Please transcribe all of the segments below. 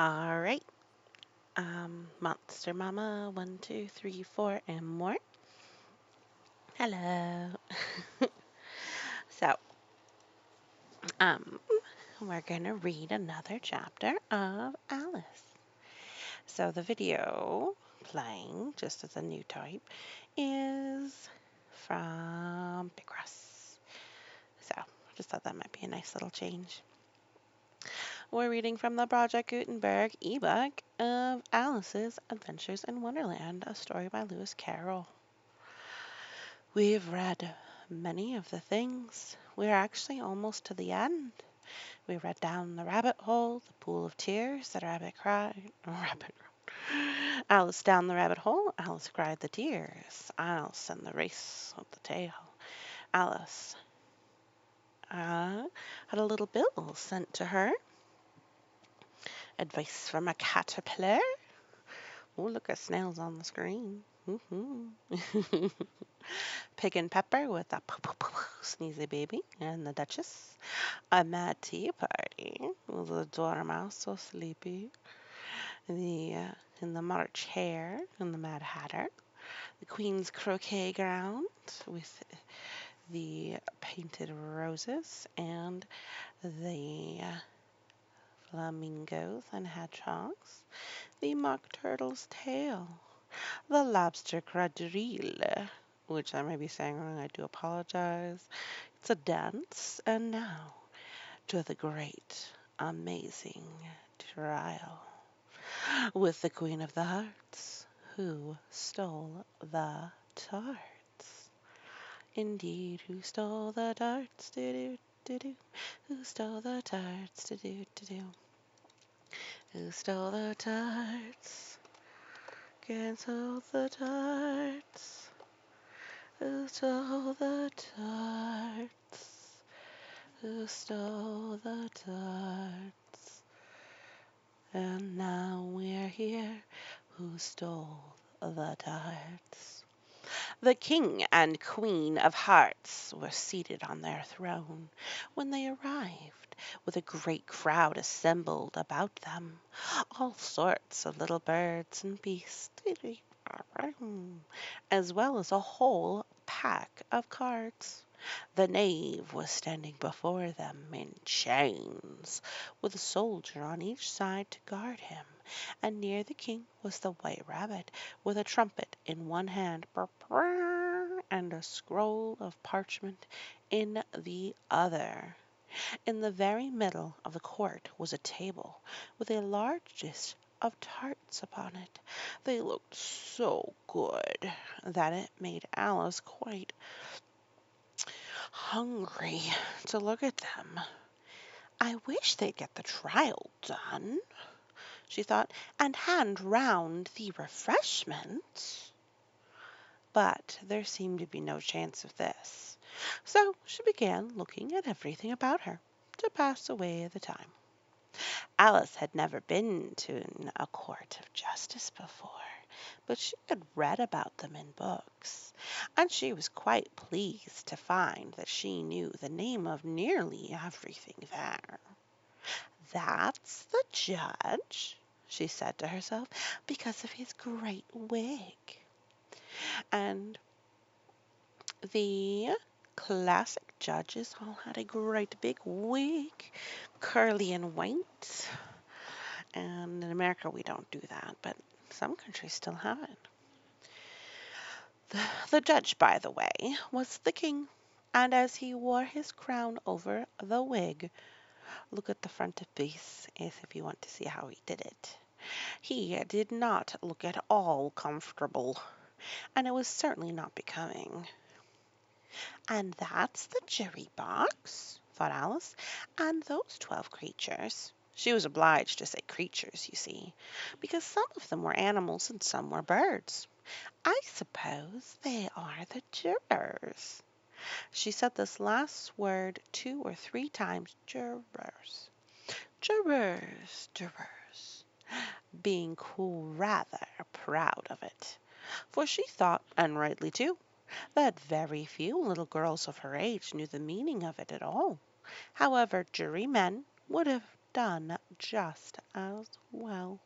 All right. Monster Mama, 1, 2, 3, 4, and more. Hello. So, um, we're gonna read another chapter of Alice. So the video playing, just as a new type, is from Big Russ. So, just thought that might be a nice little change. We're reading from the Project Gutenberg ebook of Alice's Adventures in Wonderland, a story by Lewis Carroll. We've read many of the things. We're actually almost to the end. We read down the rabbit hole, the pool of tears, the rabbit cried. Alice down the rabbit hole, Alice cried the tears. Alice and the race of the tail. Alice had a little bill sent to her. Advice from a caterpillar. Oh, look at snails on the screen. Pig and Pepper with a sneezy baby and the Duchess. A mad tea party with the Dormouse so sleepy. The in the March Hare and the Mad Hatter. The Queen's Croquet Ground with the painted roses and the flamingos and hedgehogs. The Mock Turtle's Tail. The Lobster Quadrille, which I may be saying wrong, I do apologize. It's a dance, and now to the great, amazing trial with the Queen of the Hearts, who stole the tarts. Indeed, who stole the tarts? Do-do-do-do. Who stole the tarts? Do-do-do-do. Who stole the tarts? Can stole the tarts? Who stole the tarts? Who stole the tarts? And now we're here. Who stole the tarts? The King and Queen of Hearts were seated on their throne when they arrived, with a great crowd assembled about them, all sorts of little birds and beasts, as well as a whole pack of cards. The knave was standing before them in chains, with a soldier on each side to guard him, and near the king was the white rabbit, with a trumpet in one hand and a scroll of parchment in the other. In the very middle of the court was a table, with a large dish of tarts upon it. They looked so good that it made Alice quite hungry to look at them. I wish they'd get the trial done, she thought, and hand round the refreshments. But there seemed to be no chance of this, so she began looking at everything about her to pass away the time. Alice had never been to a court of justice before, but she had read about them in books, and she was quite pleased to find that she knew the name of nearly everything there. That's the judge, she said to herself, because of his great wig. And the classic judges all had a great big wig, curly and white. And in America, we don't do that, but some countries still have it. The judge, by the way, was the king, and as he wore his crown over the wig, look at the front of piece as if you want to see how he did it. He did not look at all comfortable, and it was certainly not becoming. And that's the jury box, thought Alice, and those 12 creatures. She was obliged to say creatures, you see, because some of them were animals and some were birds. I suppose they are the jurors. She said this last word 2 or 3 times, jurors, jurors, jurors, being rather proud of it, for she thought, and rightly too, that very few little girls of her age knew the meaning of it at all. However, jurymen would have done just as well.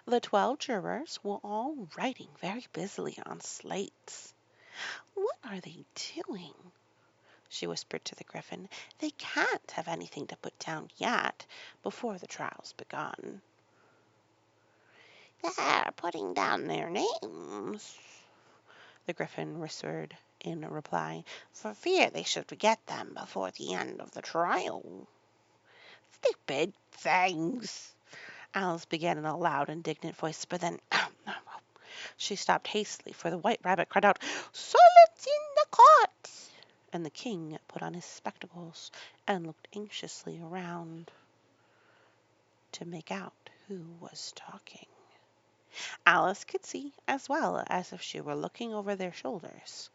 The 12 jurors were all writing very busily on slates. "What are they doing?" she whispered to the Griffin. "They can't have anything to put down yet, before the trial's begun." "They're putting down their names," the Griffin whispered in reply, "for fear they should forget them before the end of the trial." "Stupid things!" Alice began in a loud, indignant voice, but then she stopped hastily, for the White Rabbit cried out, "Silence in the court!" And the King put on his spectacles and looked anxiously around to make out who was talking. Alice could see, as well as if she were looking over their shoulders,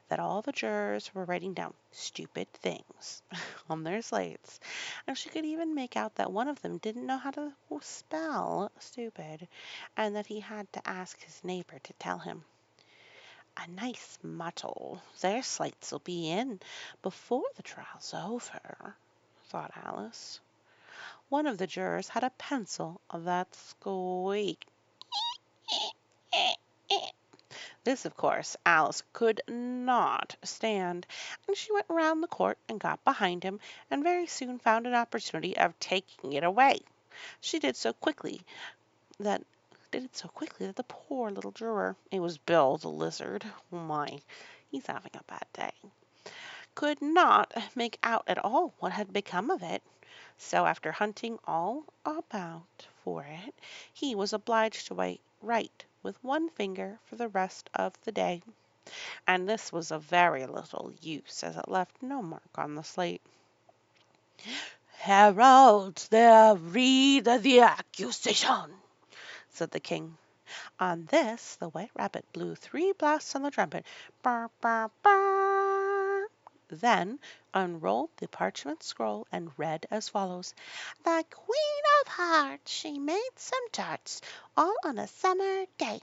that all the jurors were writing down "stupid things" on their slates, and she could even make out that one of them didn't know how to spell "stupid," and that he had to ask his neighbor to tell him. "A nice muddle their slates'll be in before the trial's over," thought Alice. One of the jurors had a pencil that squeaked. This, of course, Alice could not stand, and she went round the court and got behind him, and very soon found an opportunity of taking it away. She did so quickly that the poor little juror, it was Bill the lizard, oh my, he's having a bad day, could not make out at all what had become of it. So after hunting all about for it, he was obliged to write with one finger for the rest of the day, and this was of very little use, as it left no mark on the slate. "Herald, there read the accusation," said the King. On this the White Rabbit blew 3 blasts on the trumpet, "Brr, brr, brr," then unrolled the parchment scroll and read as follows: "The Queen of Hearts, she made some tarts, all on a summer day.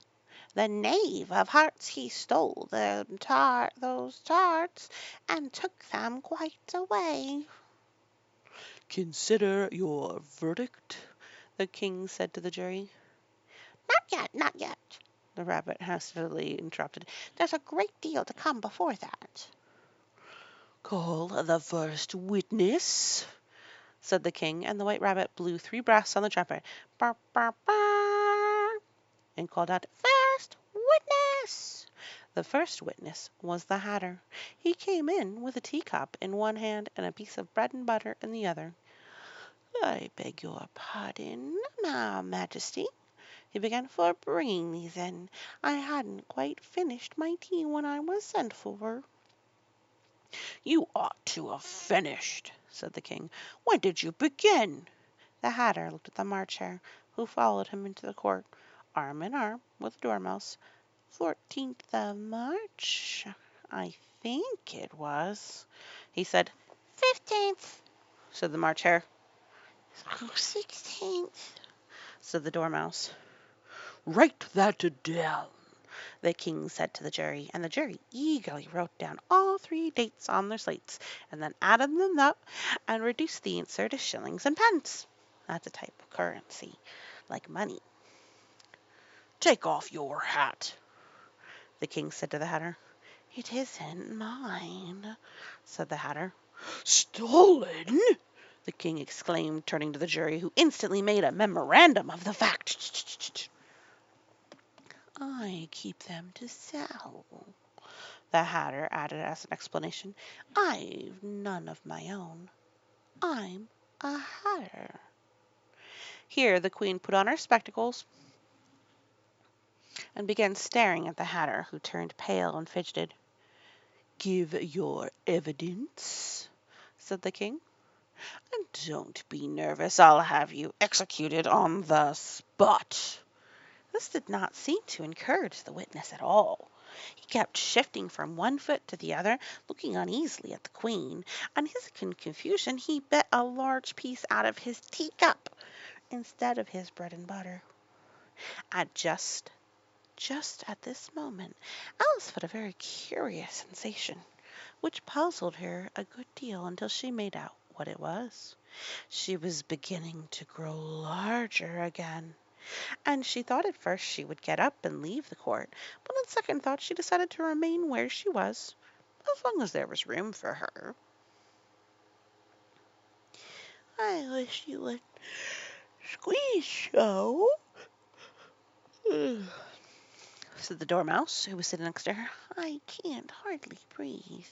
The Knave of Hearts, he stole those tarts, and took them quite away." "Consider your verdict," the King said to the jury. "Not yet, not yet," the Rabbit hastily interrupted. "There's a great deal to come before that." "Call the first witness," said the King, and the White Rabbit blew 3 blasts on the trumpet, "Brr, brr, brr," and called out, "First witness!" The first witness was the Hatter. He came in with a teacup in one hand and a piece of bread and butter in the other. "I beg your pardon, Majesty," he began, "for bringing these in. I hadn't quite finished my tea when I was sent for." "You ought to have finished," said the King. "When did you begin?" The Hatter looked at the March Hare, who followed him into the court, arm in arm with the Dormouse. "14th of March, I think it was," he said. "15th," said the March Hare. "16th," said the Dormouse. "Write that down," the King said to the jury, and the jury eagerly wrote down all 3 dates on their slates, and then added them up and reduced the answer to shillings and pence. That's a type of currency, like money. "Take off your hat," the King said to the Hatter. "It isn't mine," said the Hatter. "Stolen!" the King exclaimed, turning to the jury, who instantly made a memorandum of the fact. "I keep them to sell," the Hatter added as an explanation. "I've none of my own. I'm a Hatter." Here the Queen put on her spectacles and began staring at the Hatter, who turned pale and fidgeted. "Give your evidence," said the King. "And don't be nervous. I'll have you executed on the spot." This did not seem to encourage the witness at all. He kept shifting from one foot to the other, looking uneasily at the Queen, and in his confusion he bit a large piece out of his teacup instead of his bread and butter. At just at this moment, Alice felt a very curious sensation, which puzzled her a good deal until she made out what it was. She was beginning to grow larger again, and she thought at first she would get up and leave the court, but on second thought she decided to remain where she was, as long as there was room for her. I wish you would squeeze so, said the Dormouse, who was sitting next to her. I can't hardly breathe.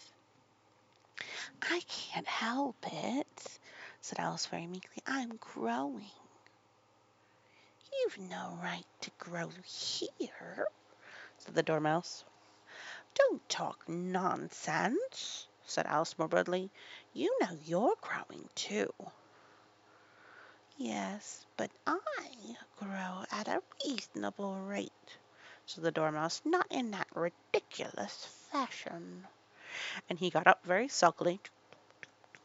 I can't help it, said Alice very meekly. I'm growing. You've no right to grow here, said the Dormouse. Don't talk nonsense, said Alice more boldly. You know you're growing too. Yes, but I grow at a reasonable rate, said the Dormouse, not in that ridiculous fashion. And he got up very sulkily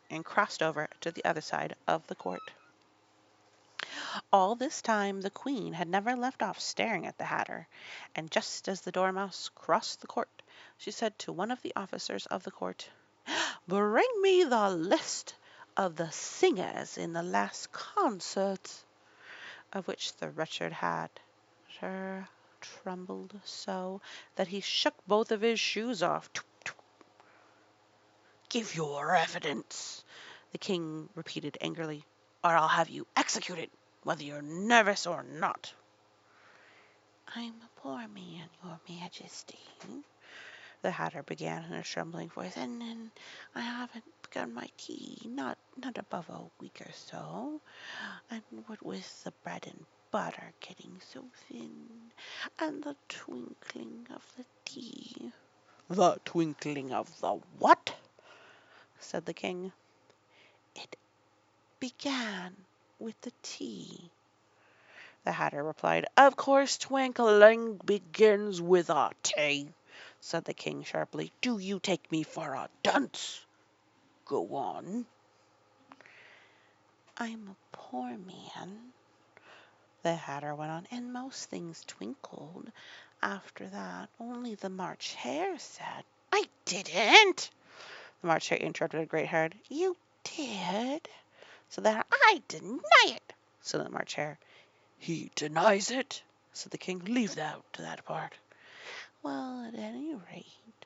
and crossed over to the other side of the court. All this time the Queen had never left off staring at the Hatter, and just as the Dormouse crossed the court, she said to one of the officers of the court, Bring me the list of the singers in the last concert, of which the wretched Hatter trembled so that he shook both of his shoes off. Give your evidence, the King repeated angrily, or I'll have you executed, whether you're nervous or not. I'm a poor man, your Majesty, the Hatter began in a trembling voice, and I haven't begun my tea, not above a week or so, and what with the bread and butter getting so thin, and the twinkling of the tea. The twinkling of the what? Said the King. It began with the tea, the Hatter replied. Of course twinkling begins with a tea, said the King sharply. Do you take me for a dunce? Go on. I'm a poor man, the Hatter went on, and most things twinkled after that. Only the March Hare said, I didn't, the March Hare interrupted Greatheart. You did, said the Hatter. I deny it, said the March Hare. He denies it, said the King. Leave out that part. Well, at any rate,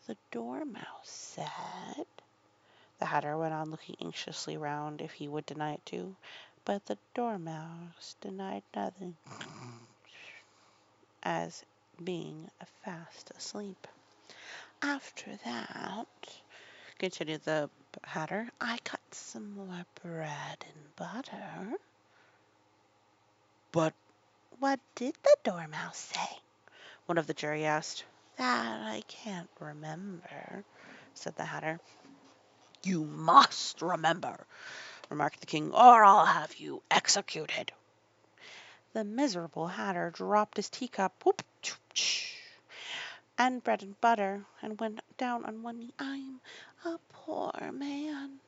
the Dormouse said, the Hatter went on, looking anxiously round if he would deny it too. But the Dormouse denied nothing, as being fast asleep. After that, continued the Hatter, I cut some more bread and butter. But what did the Dormouse say? One of the jury asked. That I can't remember, said the Hatter. You must remember, remarked the King, or I'll have you executed. The miserable Hatter dropped his teacup, whoop, and bread and butter, and went down on one knee. I'm a poor man,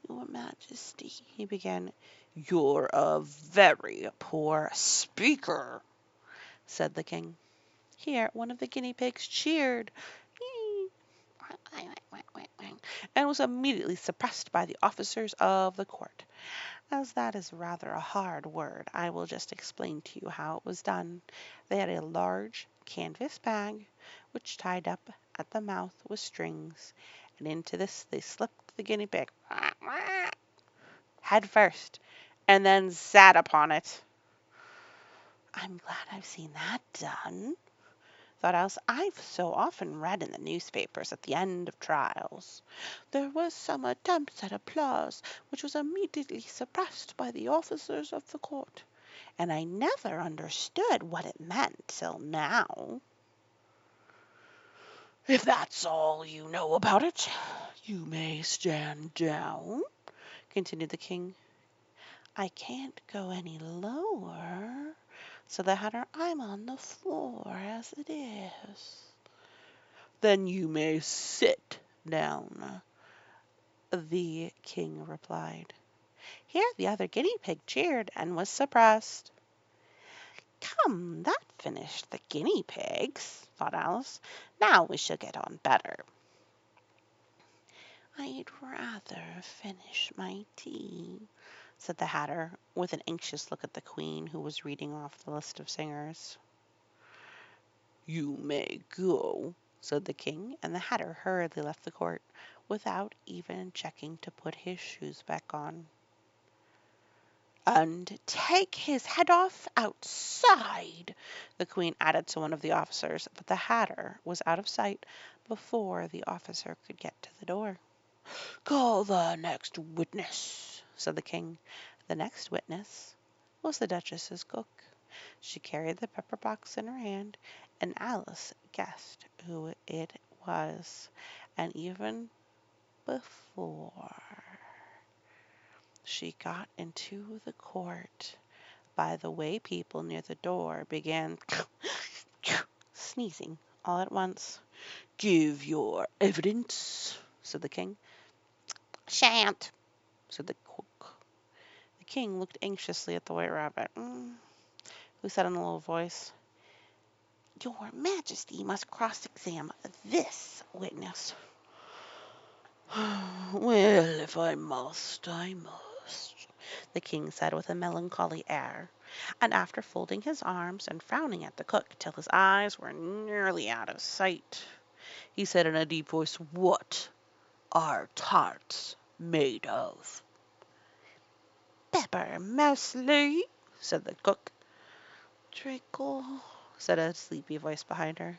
your Majesty, he began. You're a very poor speaker, said the King. Here one of the guinea pigs cheered, and was immediately suppressed by the officers of the court. As that is rather a hard word, I will just explain to you how it was done. They had a large canvas bag, which tied up at the mouth with strings, and into this they slipped the guinea pig head first, and then sat upon it. I'm glad I've seen that done, thought Alice. I've so often read in the newspapers at the end of trials, there was some attempts at applause, which was immediately suppressed by the officers of the court, and I never understood what it meant till now. If that's all you know about it, you may stand down, continued the King. I can't go any lower, said the Hatter. I'm on the floor as it is. Then you may sit down, the King replied. Here the other guinea pig cheered and was suppressed. Come, that finished the guinea pigs, thought Alice. Now we shall get on better. I'd rather finish my tea, said the Hatter, with an anxious look at the Queen, who was reading off the list of singers. You may go, said the King, and the Hatter hurriedly left the court, without even checking to put his shoes back on. And take his head off outside, the Queen added to one of the officers, but the Hatter was out of sight before the officer could get to the door. Call the next witness, said the King. The next witness was the Duchess's cook. She carried the pepper box in her hand, and Alice guessed who it was. And even before she got into the court, by the way people near the door began sneezing all at once. Give your evidence, said the King. Shan't, said the cook. The King looked anxiously at the White Rabbit, who said in a low voice, Your Majesty must cross-examine this witness. Well, if I must, I must, the King said with a melancholy air, and after folding his arms and frowning at the cook till his eyes were nearly out of sight, he said in a deep voice, What are tarts made of? Pepper, mostly, said the cook. Treacle, said a sleepy voice behind her.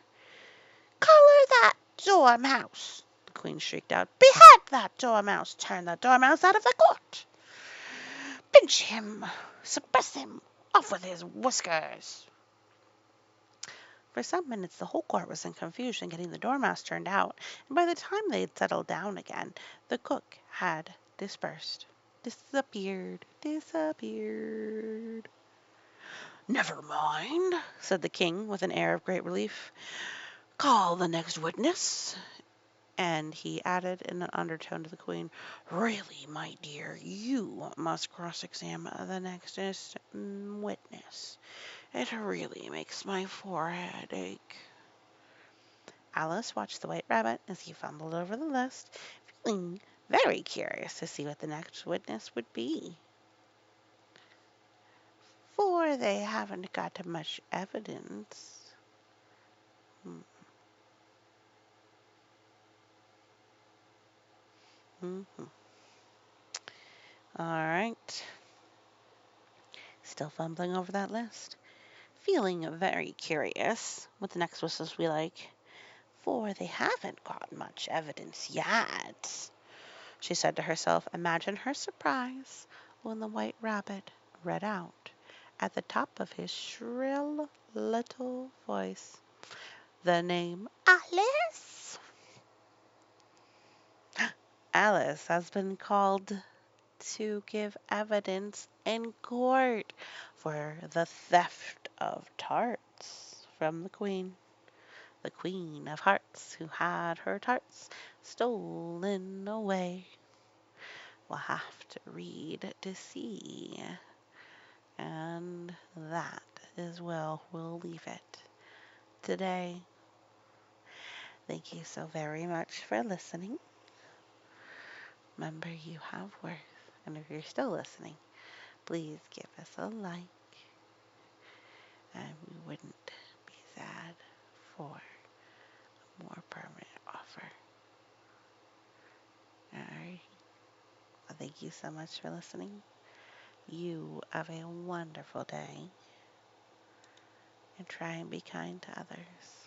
Collar that dormouse, the Queen shrieked out. Behead that dormouse! Turn that dormouse out of the court! Pinch him! Suppress him! Off with his whiskers! For some minutes the whole court was in confusion getting the dormouse turned out, and by the time they had settled down again, the cook had disappeared. Never mind, said the King with an air of great relief. Call the next witness. And he added in an undertone to the Queen, Really, my dear, you must cross-examine the next witness. It really makes my forehead ache. Alice watched the White Rabbit as he fumbled over the list, feeling very curious to see what the next witness would be. For they haven't got much evidence. Mm-hmm. All right. Still fumbling over that list. Feeling very curious what the next witness will be like. For they haven't got much evidence yet, she said to herself. Imagine her surprise when the White Rabbit read out, at the top of his shrill little voice, the name Alice. Alice has been called to give evidence in court for the theft of tarts from the Queen of Hearts, who had her tarts stolen away. We'll have to read to see. And that is where we'll leave it today. Thank you so very much for listening. Remember, you have worth. And if you're still listening, please give us a like. And we wouldn't be sad for a more permanent offer. Alright. Well, thank you so much for listening. You have a wonderful day. And try and be kind to others.